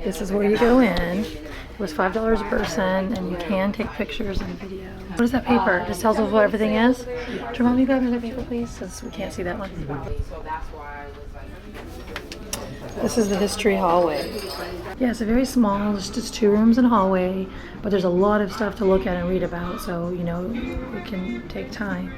This is where you go in. It was $5 a person, and you can take pictures and video. What is that paper? It just tells us what everything is. Do you want me to grab another paper, please? Since we can't see that one. This is the history hallway. Yeah, it's a very small, just 2 rooms and a hallway, but there's a lot of stuff to look at and read about, so, you know, it can take time.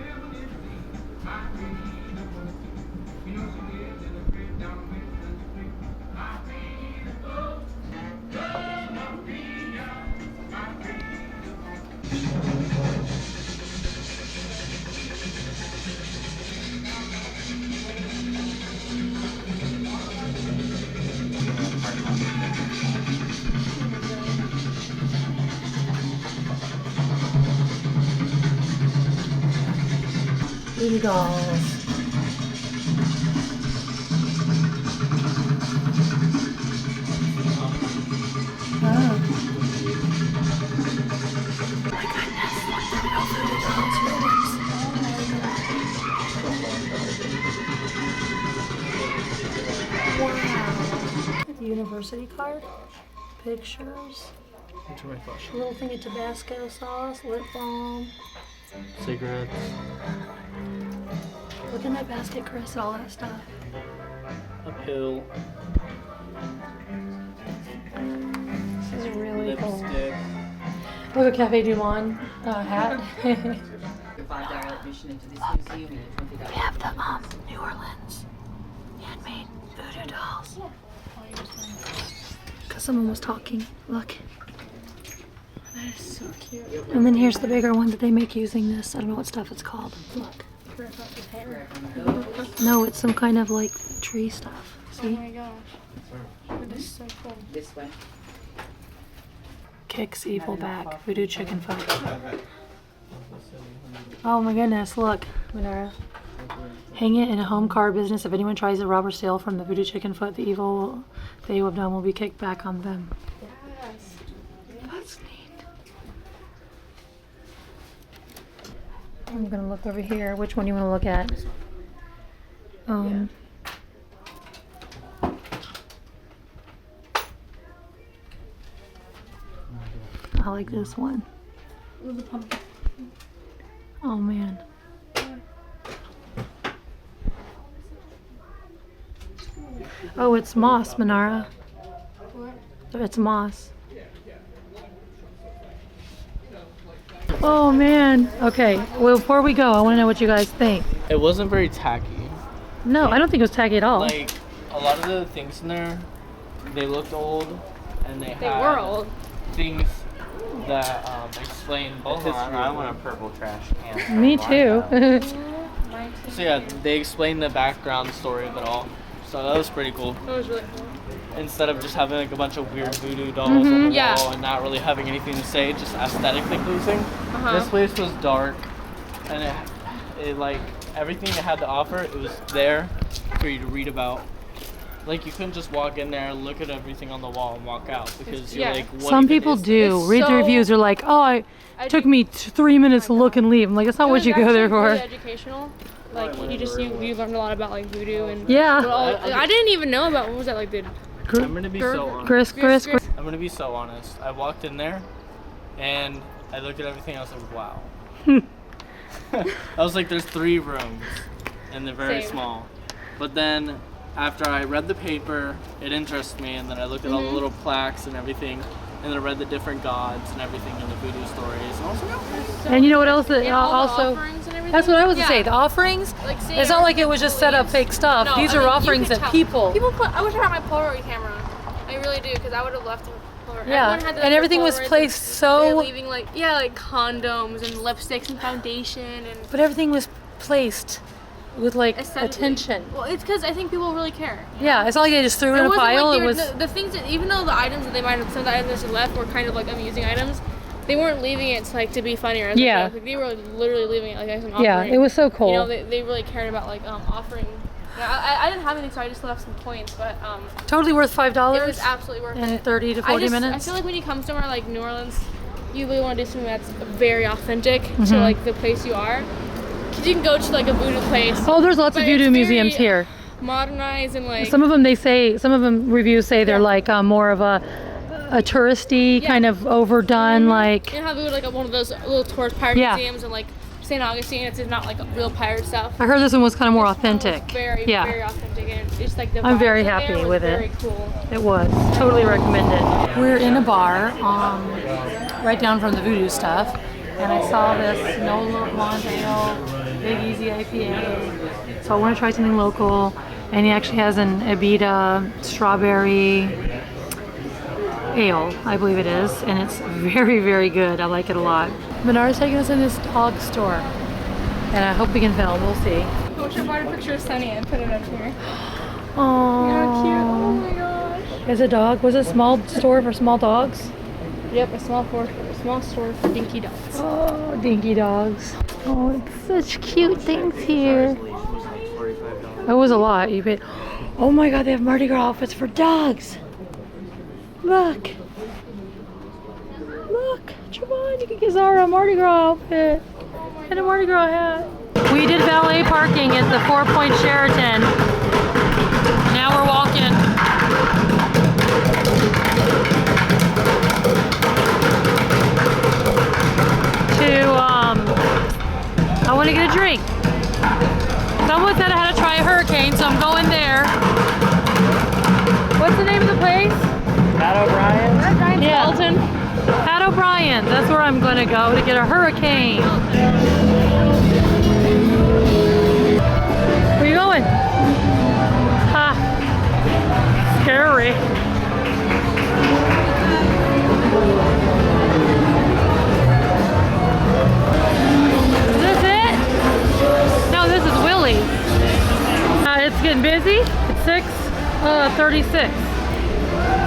VooDoo dolls. Oh. My goodness, look at how VooDoo dolls works. Wow. University card, pictures, a little thing of Tabasco sauce, lip balm. Cigarettes. Look in that basket, Chris, all that stuff. A pill. This is really cool. Lipstick. Look, a Cafe Du Monde hat. We have the New Orleans handmade VooDoo dolls. Because someone was talking. Look. That is so cute. And then here's the bigger one that they make using this. I don't know what stuff it's called. Look. No, it's some kind of like tree stuff. See? Oh my gosh. That is so cool. This way. Kicks evil back. VooDoo chicken foot. Oh my goodness, look, Manara. Hang it in a home car business. If anyone tries to rob or steal from the VooDoo chicken foot, the evil they have done will be kicked back on them. Yes. That's neat. I'm gonna look over here. Which one do you want to look at? I like this one. Oh man. Oh, it's moss, Manara. What? It's moss. Oh man. Okay. Well, before we go, I want to know what you guys think. It wasn't very tacky. No, I don't think it was tacky at all. Like, a lot of the things in there, they looked old, and they had were old. things that explain the history. I want a purple trash can. Me too. So yeah, they explained the background story of it all. So that was pretty cool. That was really cool. Instead of just having like a bunch of weird voodoo dolls on the Yeah. wall and not really having anything to say, just aesthetically pleasing. This place was dark, and it like everything it had to offer, it was there for you to read about. Like you couldn't just walk in there, look at everything on the wall, and walk out because you're like, what Some even people is do. It's Read the so- reviews. Are like, oh, it took me 3 minutes to look and leave. I'm like, that's not It what was you go there actually for. really educational. Like you learned a lot about like voodoo and Yeah. what all, I didn't even know about what was that like the I'm gonna be so honest. Chris. I'm gonna be so honest. I walked in there, and I looked at everything. I was like, wow. I was like, there's 3 rooms, and they're very Same. small. But then, after I read the paper, it interested me, and then I looked at all the little plaques and everything, and then I read the different gods and everything in the voodoo stories, and I was like, okay. And you know what else? That and all the also, offerings and everything. that's what I was Yeah. to say. The offerings. Like, see, It's not like it was just set up fake stuff. No, These I are mean, you offerings could that tell. people. I wish I had my Polaroid camera. I really do, because I would have left a Polaroid. Yeah, Everyone had and their everything was Polaroids placed and so- they're leaving like condoms and lipsticks and foundation and But everything was placed with like aesthetically. attention. Well, it's because I think people really care. Yeah, it's not like they just threw it in a wasn't pile. like It was. the things that, even though the items that they might have, some of the items that left were kind of like amusing items, they weren't leaving it to, like to be funny or as a Yeah. joke. Like, they were literally leaving it like as an offering. Yeah, it was so cool. You know, they really cared about like offering. I didn't have anything, so I just left some points, but Totally worth $5. it was absolutely worth in it. 30 to 40 minutes. I feel like when you come somewhere like New Orleans, you really want to do something that's very authentic to like the place you are. Cause you can go to like a voodoo place. Oh, there's lots of but it's voodoo museums very here. modernized and like. Some of them reviews say they're like more of a touristy kind of overdone like. You know how we would like one of those little tourist pirate Yeah. museums and like St. Augustine. It's not like real pirate stuff. I heard this one was kind of more authentic. Very authentic, and it's like the I'm vibes very in there happy was with it. Very cool. It was totally recommended. We're in a bar, right down from the VooDoo stuff, and I saw this Nola Blonde Ale, Big Easy IPA. So I want to try something local, and he actually has an ep8 strawberry ale, I believe it is, and it's very, very good. I like it a lot. Menard's taking us in this dog store, and I hope we can film. We'll see. I wish I brought a picture of Sunny and put it up here. Oh, How cute! Oh my gosh. Is a dog? Was it a small store for small dogs? Yep, a small store for dinky dogs. Oh, dinky dogs. Oh, it's such cute things here. It was a lot. You paid. Oh my God, they have Mardi Gras outfits for dogs. Look. Look, Trevon, you can get Zara a Mardi Gras outfit and a Mardi Gras hat. We did valet parking at the 4 Point Sheraton. Now we're walking. I want to get a drink. Someone said I had to try a hurricane, so I'm going there. What's the name of the place? Pat O'Brien? Yeah. Pat O'Brien. That's where I'm going to go to get a hurricane. Where are you going? Ha. Scary. Is this it? No, this is Willie's. It's getting busy. It's 6:36.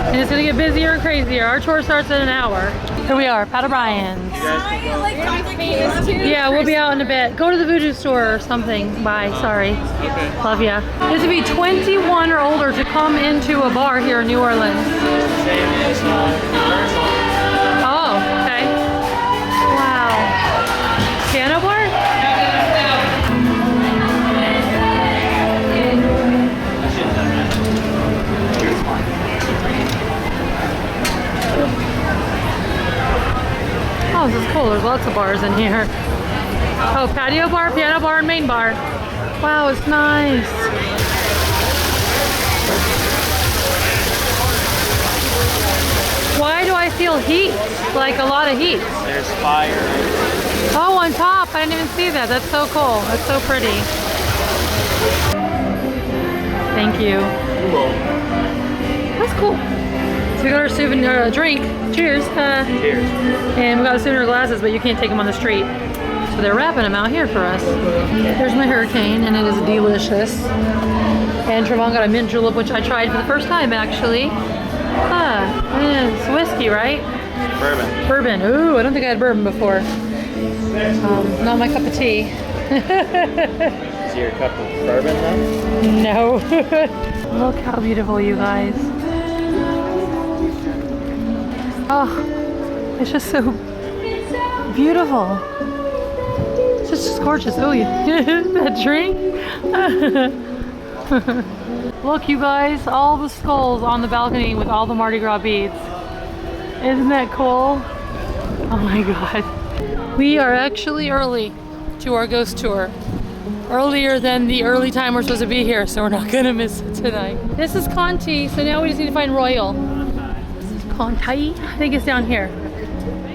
And it's gonna get busier and crazier. Our tour starts in an hour. Here we are, Pat O'Brien's. Yeah, we'll be out in a bit. Go to the VooDoo store or something. Bye, sorry. Okay. Love ya. You have to be 21 or older to come into a bar here in New Orleans. Oh, okay. Wow. Piano bar? Oh, this is cool. There's lots of bars in here. Oh, patio bar, piano bar, and main bar. Wow, it's nice. Why do I feel heat? Like a lot of heat. There's fire. Oh, on top. I didn't even see that. That's so cool. That's so pretty. Thank you. That's cool. So we got our souvenir drink. Cheers. Cheers. And we got souvenir glasses, but you can't take them on the street. So they're wrapping them out here for us. There's my hurricane, and it is delicious. And Trevon got a mint julep, which I tried for the first time, actually. It's whiskey, right? Bourbon. Bourbon. Ooh, I don't think I had bourbon before. Not my cup of tea. Is your cup of bourbon then? No. Look how beautiful, you guys. Oh, it's just so beautiful. It's just gorgeous. Oh, that drink. Look, you guys, all the skulls on the balcony with all the Mardi Gras beads. Isn't that cool? Oh my God. We are actually early to our ghost tour. Earlier than the early time we're supposed to be here, so we're not gonna miss it tonight. This is Conti, so now we just need to find Royal. This is Conti? I think it's down here.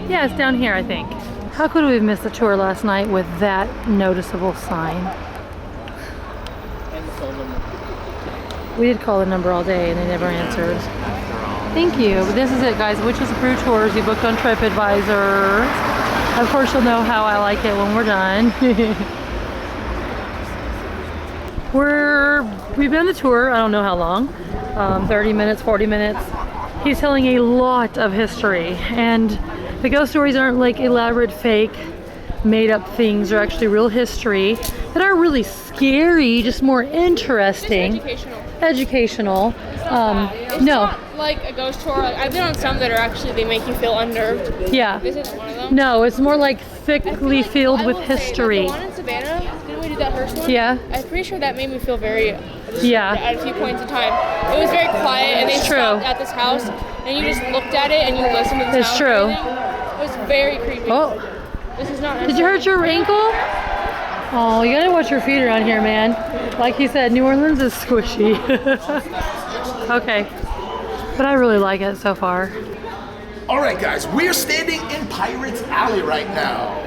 Yeah, it's down here, I think. How could we have missed the tour last night with that noticeable sign? And the phone number. We did call the number all day and they never answered. Thank you. But this is it, guys. Witches Brew Tours. You booked on TripAdvisor. Of course, you'll know how I like it when we're done. We've been on the tour. I don't know how long. 30 minutes, 40 minutes. He's telling a lot of history, and the ghost stories aren't like elaborate, fake, made-up things. They're actually real history that aren't really scary, just more interesting. Just educational. It's No. not like a ghost tour. Like, I've been on some that are actually, they make you feel unnerved. Yeah. This isn't one of them. No, it's more like thickly filled I with will say that history. the one in Savannah, didn't we do that first one? Yeah. I'm pretty sure that made me feel very Yeah. at a few points in time. It was very quiet, and they It's true. stopped at this house, and you just looked at it and you listened to the It's sound. true. And everything. It was very creepy. Oh, This is not. did you hurt your ankle? Oh, you gotta watch your feet around here, man. Like he said, New Orleans is squishy. Okay, but I really like it so far. All right, guys, we're standing in Pirates Alley right now.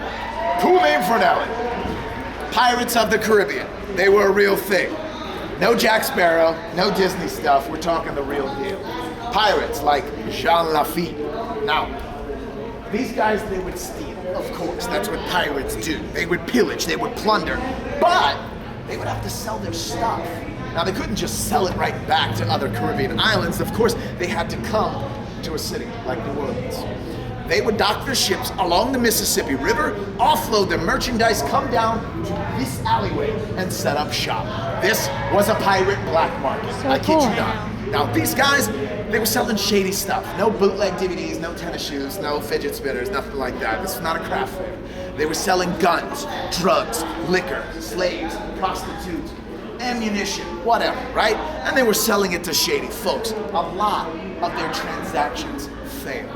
Cool name for an alley. Pirates of the Caribbean. They were a real thing. No Jack Sparrow, no Disney stuff. We're talking the real deal. Pirates like Jean Lafitte. Now, these guys, they would steal, of course. That's what pirates do. They would pillage, they would plunder. But they would have to sell their stuff. Now, they couldn't just sell it right back to other Caribbean islands. Of course, they had to come to a city like New Orleans. They would dock their ships along the Mississippi River, offload their merchandise, come down to this alleyway, and set up shop. This was a pirate black market. So I kid cool. you not. Now, these guys, they were selling shady stuff. No bootleg DVDs, no tennis shoes, no fidget spinners, nothing like that. This was not a craft fair. They were selling guns, drugs, liquor, slaves, prostitutes, ammunition, whatever, right? And they were selling it to shady folks. A lot of their transactions failed.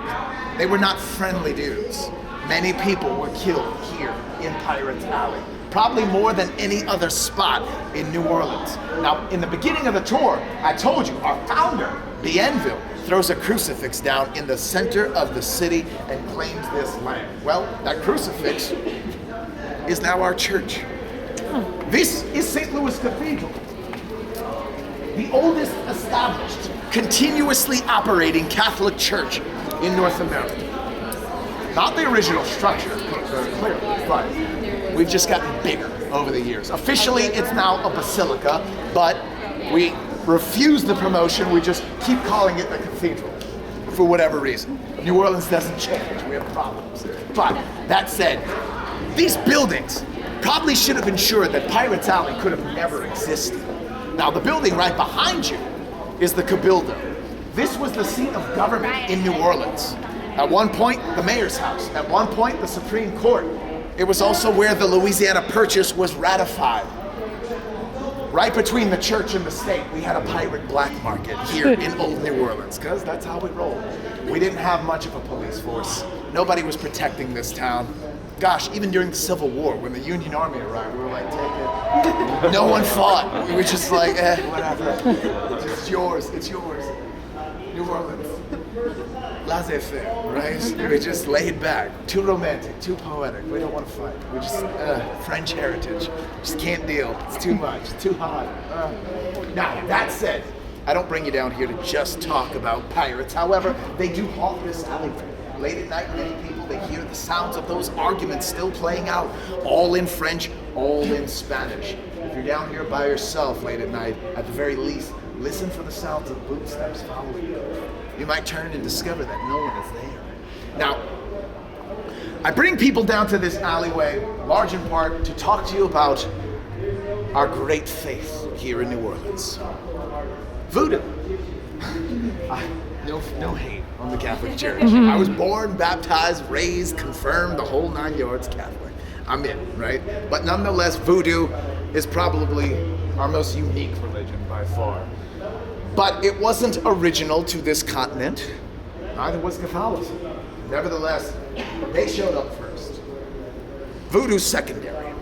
They were not friendly dudes. Many people were killed here in Pirates Alley. Probably more than any other spot in New Orleans. Now, in the beginning of the tour, I told you, our founder, Bienville, throws a crucifix down in the center of the city and claims this land. Well, that crucifix is now our church. This is St. Louis Cathedral, the oldest established, continuously operating Catholic church in North America. Not the original structure, clearly, but we've just gotten bigger over the years. Officially, it's now a basilica, but we refuse the promotion. We just keep calling it the cathedral for whatever reason. New Orleans doesn't change. We have problems. But that said, these buildings probably should have ensured that Pirates Alley could have never existed. Now, the building right behind you is the Cabildo. This was the seat of government in New Orleans. At one point, the mayor's house. At one point, the Supreme Court. It was also where the Louisiana Purchase was ratified. Right between the church and the state, we had a pirate black market here in old New Orleans, because that's how we roll. We didn't have much of a police force. Nobody was protecting this town. Gosh, even during the Civil War, when the Union Army arrived, we were like, take it. No one fought. We were just like, whatever. It's yours, it's yours. New Orleans. Laissez-faire, right? We just laid back. Too romantic, too poetic. We don't want to fight. We just, French heritage. Just can't deal. It's too much, it's too hot. Now, that said, I don't bring you down here to just talk about pirates. However, they do haunt this alleyway. Late at night, many people, they hear the sounds of those arguments still playing out, all in French, all in Spanish. If you're down here by yourself late at night, at the very least, listen for the sounds of footsteps following you. You might turn and discover that no one is there. Now, I bring people down to this alleyway, large in part, to talk to you about our great faith here in New Orleans. VooDoo. No hate on the Catholic Church. I was born, baptized, raised, confirmed, the whole 9 yards Catholic. I'm in, right? But nonetheless, VooDoo is probably our most unique religion by far. But it wasn't original to this continent. Neither was Catholicism. Nevertheless, they showed up first. VooDoo's secondary.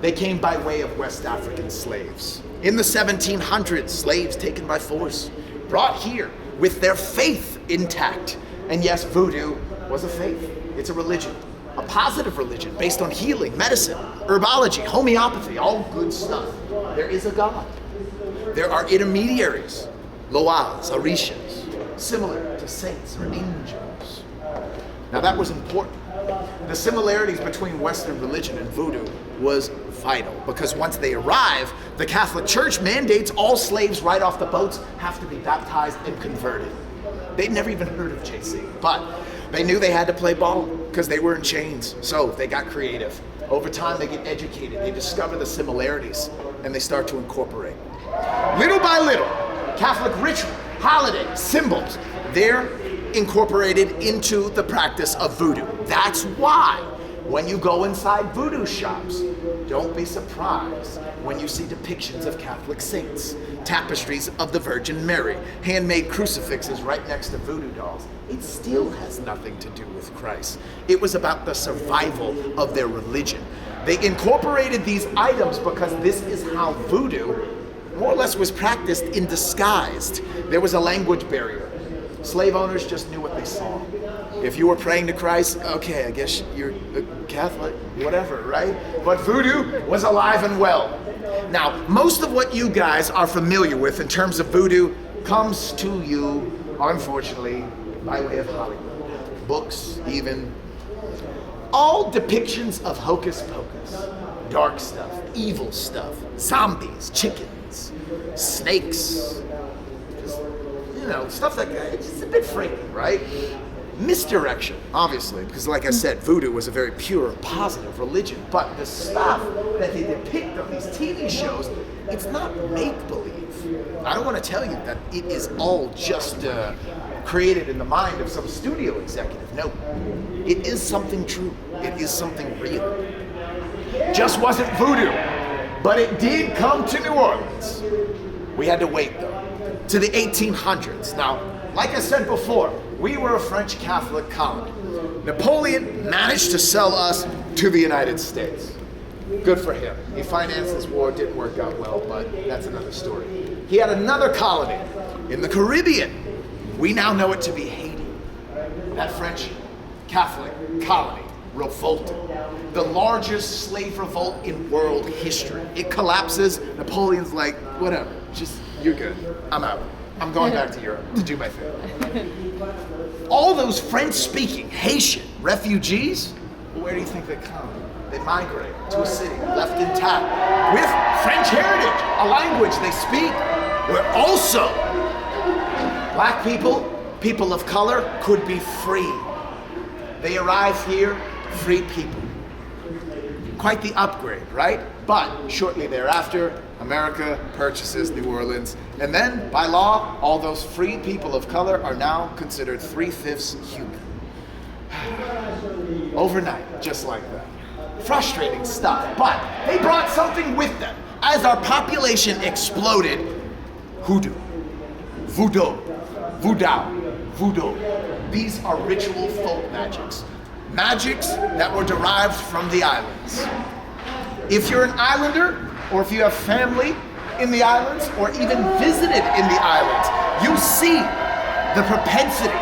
They came by way of West African slaves. In the 1700s, slaves taken by force, brought here with their faith intact. And yes, VooDoo was a faith. It's a religion, a positive religion based on healing, medicine, herbology, homeopathy, all good stuff. There is a God. There are intermediaries, loas, orishas, similar to saints or angels. Now that was important. The similarities between Western religion and VooDoo was vital, because once they arrive, the Catholic Church mandates all slaves right off the boats have to be baptized and converted. They'd never even heard of JC, but they knew they had to play ball because they were in chains, so they got creative. Over time, they get educated, they discover the similarities, and they start to incorporate. Little by little, Catholic ritual, holiday, symbols, they're incorporated into the practice of VooDoo. That's why when you go inside VooDoo shops, Don't be surprised when you see depictions of Catholic saints, tapestries of the Virgin Mary, handmade crucifixes right next to voodoo dolls. It still has nothing to do with Christ. It was about the survival of their religion. They incorporated these items because this is how voodoo more or less was practiced in disguise. There was a language barrier. Slave owners just knew what they saw. If you were praying to Christ, okay, I guess you're a Catholic, whatever, right? But voodoo was alive and well. Now, most of what you guys are familiar with in terms of voodoo comes to you, unfortunately, by way of Hollywood. Books, even. All depictions of hocus pocus, dark stuff, evil stuff, zombies, chickens, snakes, just, stuff like that. It's just a bit freaky, right? Misdirection, obviously, because like I said, voodoo was a very pure, positive religion. But the stuff that they depict on these TV shows, it's not make-believe. I don't want to tell you that it is all just created in the mind of some studio executive. No, it is something true. It is something real. Just wasn't voodoo, but it did come to New Orleans. We had to wait, though, to the 1800s. Now, like I said before, we were a French Catholic colony. Napoleon managed to sell us to the United States. Good for him. He financed this war, didn't work out well, but that's another story. He had another colony in the Caribbean. We now know it to be Haiti. That French Catholic colony revolted. The largest slave revolt in world history. It collapses. Napoleon's like, whatever, just, you're good. I'm out. I'm going back to Europe to do my thing. All those French-speaking Haitian refugees, where do you think they come? They migrate to a city left intact with French heritage, a language they speak, where also black people, people of color, could be free. They arrive here, free people. Quite the upgrade, right? But shortly thereafter, America purchases New Orleans, and then, by law, all those free people of color are now considered 3/5 human. Overnight, just like that. Frustrating stuff, but they brought something with them. As our population exploded, hoodoo, voodoo, voodoo. These are ritual folk magics. Magics that were derived from the islands. If you're an islander, or if you have family in the islands, or even visited in the islands, you see the propensity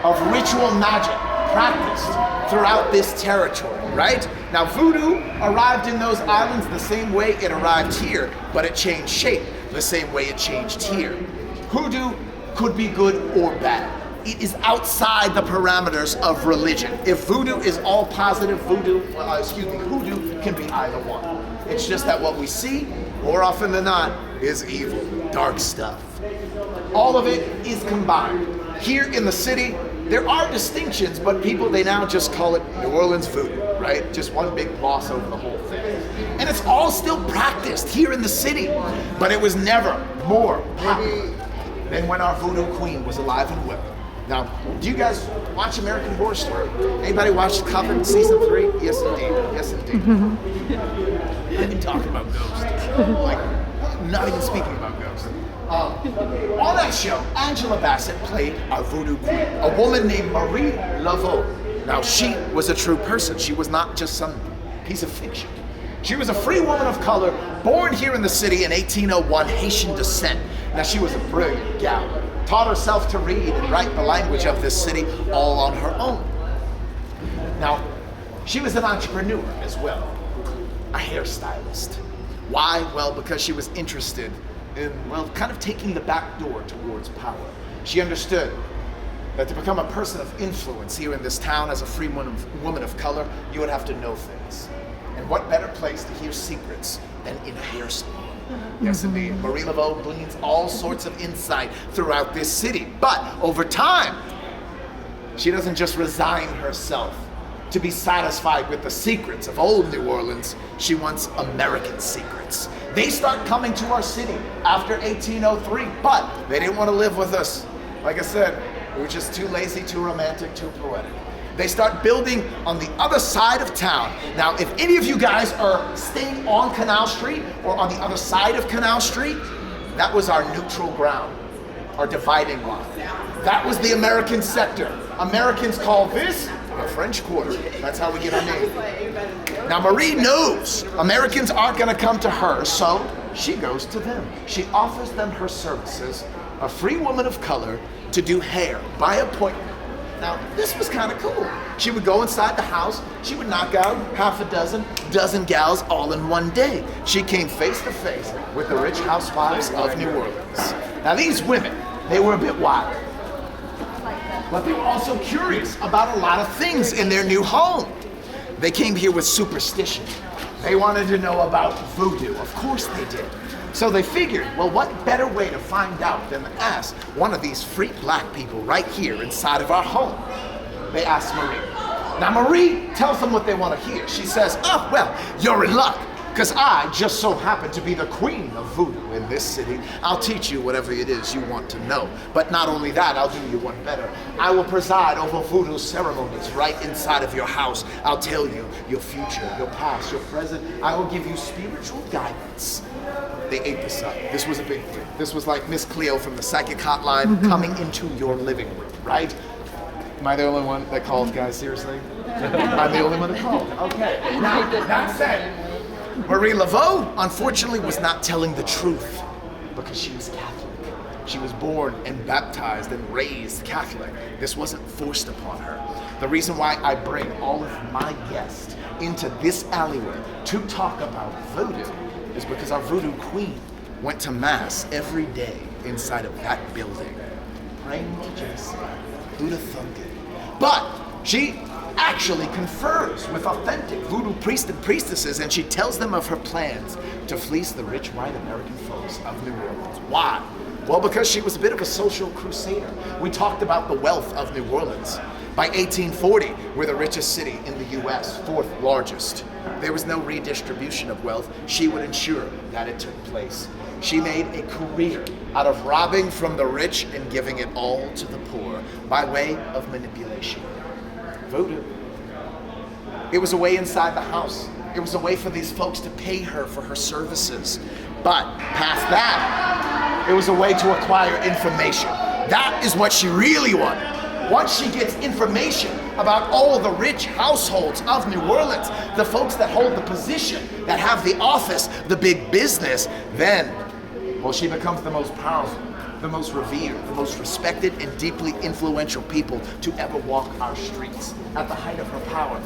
of ritual magic practiced throughout this territory, right? Now, voodoo arrived in those islands the same way it arrived here, but it changed shape the same way it changed here. Hoodoo could be good or bad. It is outside the parameters of religion. If voodoo is all positive, hoodoo can be either one. It's just that what we see, more often than not, is evil, dark stuff. All of it is combined. Here in the city, there are distinctions, but people, they now just call it New Orleans voodoo, right? Just one big gloss over the whole thing. And it's all still practiced here in the city, but it was never more popular than when our voodoo queen was alive and well. Now, do you guys watch American Horror Story? Anybody watch Coven season 3? Yes, indeed. Yes, indeed. I've been talking about ghosts. Like, not even speaking about ghosts. On that show, Angela Bassett played our voodoo queen, a woman named Marie Laveau. Now, she was a true person. She was not just some piece of fiction. She was a free woman of color, born here in the city in 1801, Haitian descent. Now, she was a brilliant gal. Taught herself to read and write the language of this city all on her own. Now, she was an entrepreneur as well, a hairstylist. Why? Well, because she was interested in, kind of taking the back door towards power. She understood that to become a person of influence here in this town as a free woman of color, you would have to know things. And what better place to hear secrets than in a hair salon? Yes, indeed. Marie Laveau gleans all sorts of insight throughout this city. But over time, she doesn't just resign herself to be satisfied with the secrets of old New Orleans. She wants American secrets. They start coming to our city after 1803, but they didn't want to live with us. Like I said, we were just too lazy, too romantic, too poetic. They start building on the other side of town. Now, if any of you guys are staying on Canal Street or on the other side of Canal Street, that was our neutral ground, our dividing line. That was the American sector. Americans call this the French Quarter. That's how we get our name. Now, Marie knows Americans aren't going to come to her, so she goes to them. She offers them her services, a free woman of color, to do hair by appointment. Now, this was kind of cool. She would go inside the house, she would knock out half a dozen gals all in one day. She came face to face with the rich housewives of New Orleans. Now, these women, they were a bit wild, but they were also curious about a lot of things in their new home. They came here with superstition. They wanted to know about voodoo. Of course they did. So they figured, well, what better way to find out than to ask one of these freak black people right here inside of our home? They asked Marie. Now Marie tells them what they want to hear. She says, oh, well, you're in luck, because I just so happen to be the queen of voodoo in this city. I'll teach you whatever it is you want to know. But not only that, I'll do you one better. I will preside over voodoo ceremonies right inside of your house. I'll tell you your future, your past, your present. I will give you spiritual guidance. They ate this up. This was a big thing. This was like Miss Cleo from the psychic hotline coming into your living room, right? Am I the only one that called, guys? Seriously? I'm the only one that called. Okay. Now, that said, Marie Laveau, unfortunately, was not telling the truth because she was Catholic. She was born and baptized and raised Catholic. This wasn't forced upon her. The reason why I bring all of my guests into this alleyway to talk about voodoo is because our voodoo queen went to mass every day inside of that building. Praying to Jesus. Who'd have thunk it? But she actually confers with authentic voodoo priests and priestesses, and she tells them of her plans to fleece the rich white American folks of New Orleans. Why? Well, because she was a bit of a social crusader. We talked about the wealth of New Orleans. By 1840, we're the richest city in the US, fourth largest. There was no redistribution of wealth. She would ensure that it took place. She made a career out of robbing from the rich and giving it all to the poor by way of manipulation. Voodoo. It was a way inside the house. It was a way for these folks to pay her for her services. But past that, it was a way to acquire information. That is what she really wanted. Once she gets information about all the rich households of New Orleans, the folks that hold the position, that have the office, the big business, then, well, she becomes the most powerful, the most revered, the most respected and deeply influential people to ever walk our streets. At the height of her power,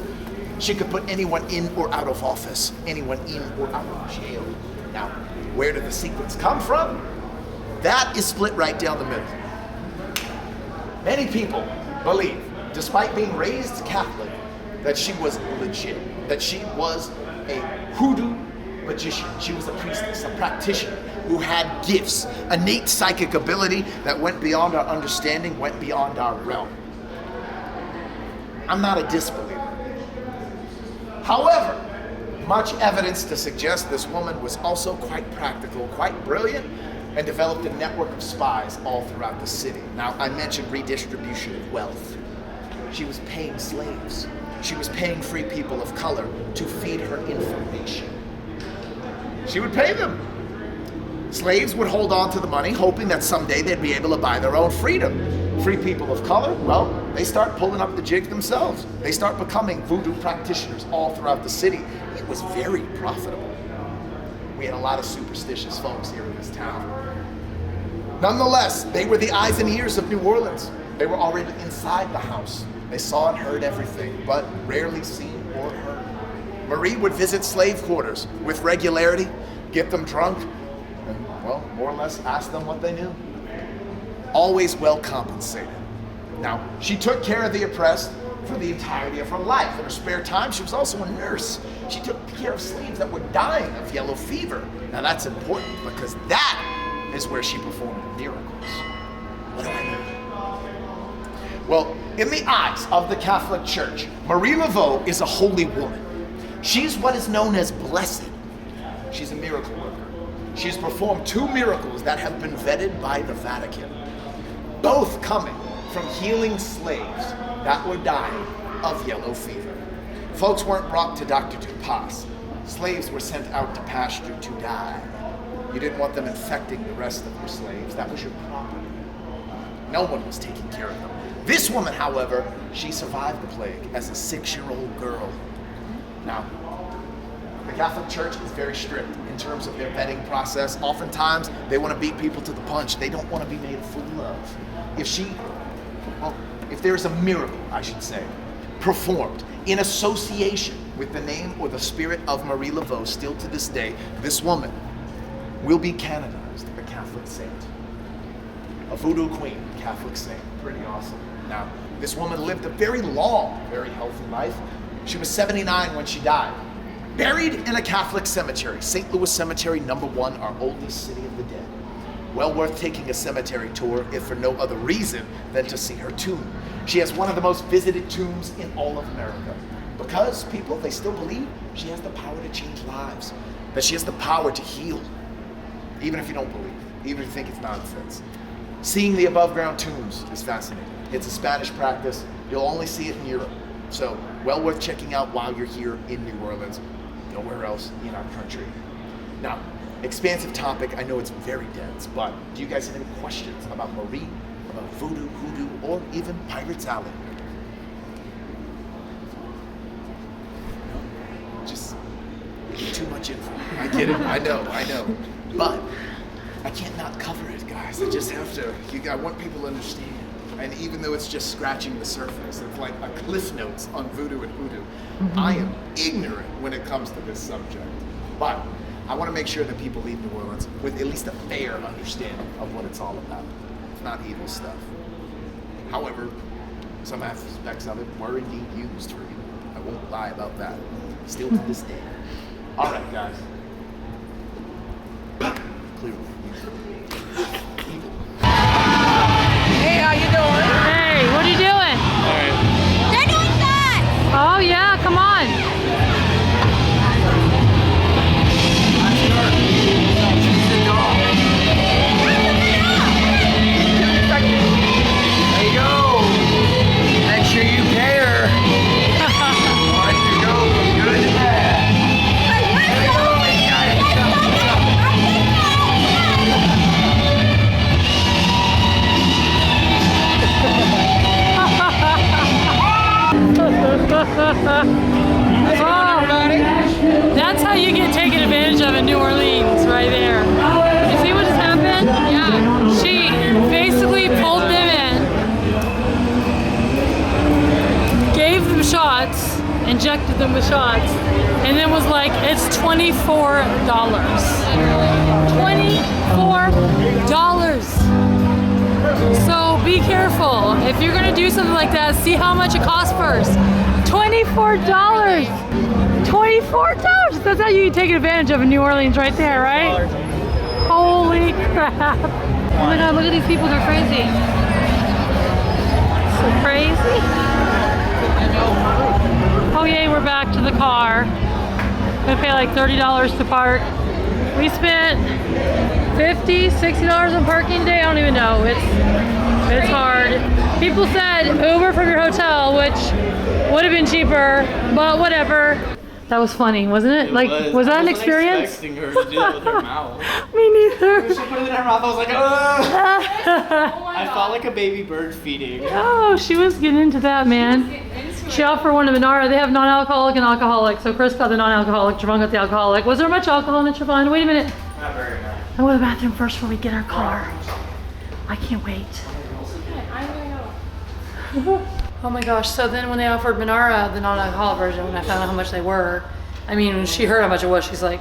she could put anyone in or out of office, anyone in or out of jail. Now, where do the secrets come from? That is split right down the middle. Many people believe, despite being raised Catholic, that she was legit, that she was a hoodoo magician. She was a priestess, a practitioner who had gifts, innate psychic ability that went beyond our understanding, went beyond our realm. I'm not a disbeliever. However, much evidence to suggest this woman was also quite practical, quite brilliant, and developed a network of spies all throughout the city. Now, I mentioned redistribution of wealth. She was paying slaves. She was paying free people of color to feed her information. She would pay them. Slaves would hold on to the money, hoping that someday they'd be able to buy their own freedom. Free people of color, well, they start pulling up the jig themselves. They start becoming voodoo practitioners all throughout the city. It was very profitable. We had a lot of superstitious folks here in this town. Nonetheless, they were the eyes and ears of New Orleans. They were already inside the house. They saw and heard everything, but rarely seen or heard. Marie would visit slave quarters with regularity, get them drunk, and, well, more or less ask them what they knew. Always well compensated. Now, she took care of the oppressed for the entirety of her life. In her spare time, she was also a nurse. She took care of slaves that were dying of yellow fever. Now that's important because that is where she performed miracles. What do I mean? Well, in the eyes of the Catholic Church, Marie Laveau is a holy woman. She's what is known as blessed. She's a miracle worker. She's performed 2 miracles that have been vetted by the Vatican, both coming from healing slaves that were dying of yellow fever. Folks weren't brought to Dr. Dupas. Slaves were sent out to pasture to die. You didn't want them infecting the rest of your slaves. That was your property. No one was taking care of them. This woman, however, she survived the plague as a 6-year-old girl. Now, the Catholic Church is very strict in terms of their vetting process. Oftentimes, they want to beat people to the punch. They don't want to be made a fool of. If there is a miracle, I should say, performed in association with the name or the spirit of Marie Laveau, still to this day, this woman will be canonized a Catholic saint. A voodoo queen, Catholic saint. Pretty awesome. Now, this woman lived a very long, very healthy life. She was 79 when she died. Buried in a Catholic cemetery, St. Louis Cemetery No. 1, our oldest city of the dead. Well worth taking a cemetery tour, if for no other reason than to see her tomb. She has one of the most visited tombs in all of America. Because people, they still believe she has the power to change lives. That she has the power to heal. Even if you don't believe, even if you think it's nonsense. Seeing the above ground tombs is fascinating. It's a Spanish practice. You'll only see it in Europe. So, well worth checking out while you're here in New Orleans. Nowhere else in our country. Now, expansive topic. I know it's very dense, but do you guys have any questions about Marie, about voodoo, hoodoo, or even Pirates Alley? Just too much info. I get it. I know. But I can't not cover it, guys. I just have to. I want people to understand. And even though it's just scratching the surface, it's like a cliff notes on voodoo and hoodoo. I am ignorant when it comes to this subject. But I want to make sure that people leave New Orleans with at least a fair understanding of what it's all about. It's not evil stuff. However, some aspects of it were indeed used for evil. I won't lie about that. Still to this day. All right, guys. Clearly. Evil. Hey, how you doing? Hey, what are you doing? Alright. They're doing that! Oh yeah, come on. There you go. Make sure you pay her. Watch her go from good to bad. There you go. Oh, that's how you get taken advantage of in New Orleans, right there. You see what just happened? Yeah. She basically pulled them in, gave them shots, injected them with shots, and then was like, it's $24. $24. So be careful. If you're gonna do something like that, see how much it costs first. $24. $24. That's how you take advantage of in New Orleans right there, right? Holy crap. Oh my God, look at these people, they're crazy. So crazy. Oh yay, we're back to the car. We pay like $30 to park. We spent $50, $60 on parking today. I don't even know. It's hard. People said Uber from your hotel, which would have been cheaper, but whatever. That was funny, wasn't it? Was that an experience? Expecting her to do it with her mouth. Me neither. She put it in her mouth. I was like, ugh. I felt like a baby bird feeding. Oh, she was getting into that, man. She offered one of Minara. They have non-alcoholic and alcoholic. So Chris got the non-alcoholic, Trevon got the alcoholic. Was there much alcohol in it, Trevon? Wait a minute. Not very much. I go to the bathroom first before we get our car. I can't wait. Oh my gosh, so then when they offered Minara, the non-alcoholic version, when I found out how much they were, I mean, when she heard how much it was, she's like,